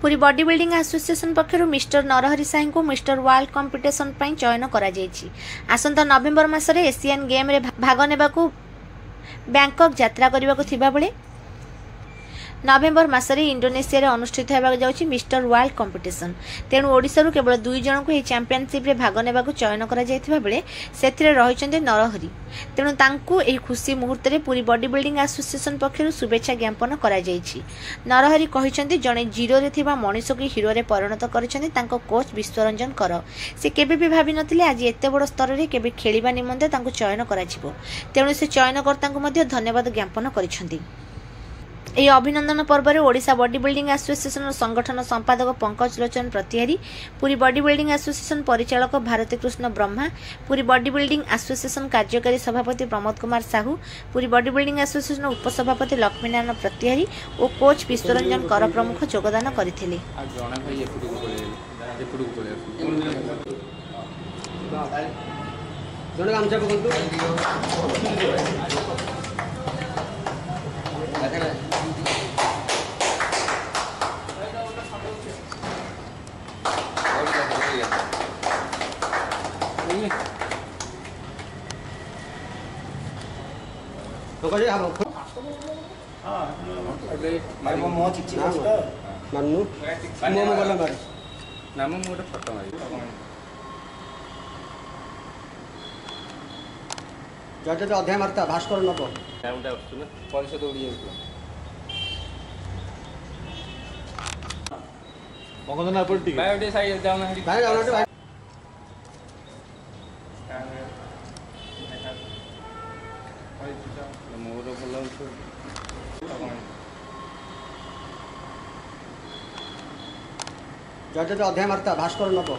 Puri body building association पक्षर mister Narahari Sahi को mister world competition पर चयन करा जायछि। आसंता नवेम्बर मासरे एशियन गेम रे भाग नेबाकू बैंकॉक यात्रा करने को थिबा बेले नवेम्बर मासरे इंडोनेशिया रे अनुष्ठित होगा जाउछि मिस्टर वर्ल्ड कंपिटिशन। तेणु ओडिसा केवल 2 जन को चैंपियनशिप रे भाग नेबाकू चयन करा जायथिबा बेले सेथिरे रहिचंदे नरहरि। तेणु तांकू एही खुशी मुहूर्त रे पूरी बॉडी बिल्डिंग एसोसिएशन पक्षर शुभेच्छा ज्ञापन करा जायछि। नरहरि कहिसंदे जणे जीरो रे थिबा मनीष को हीरो रे परिणत करिसंदे तांको कोच विश्वरंजन कर। से केबे भी भाबि नथिले आज एते बड़ स्तर रे केबे खेलिबा निमंते तांको चयन कराजिवो। तेणु से चयनकर्तांको मध्ये धन्यवाद ज्ञापन करिसंदे। यह अभिनंदन पर्व में ओडिशा बॉडी बिल्डिंग एसोसिएशन संगठन संपादक पंकज लोचन प्रतिहारी, पूरी बॉडी बिल्डिंग एसोसिएशन परिचालक भारती कृष्ण ब्रह्मा, पूरी बॉडी बिल्डिंग एसोसिएशन कार्यकारी सभापति प्रमोद कुमार साहू, पूरी बॉडी बिल्डिंग एसोसिएशन उपसभापति लक्ष्मीनारायण प्रतिहारी और कोच विश्वरंजन कर प्रमुख योगदान करथिले। अध्याय मारता भास्कर नब पैसा दौड़ी मोर अध्याय मारता भास्कर नब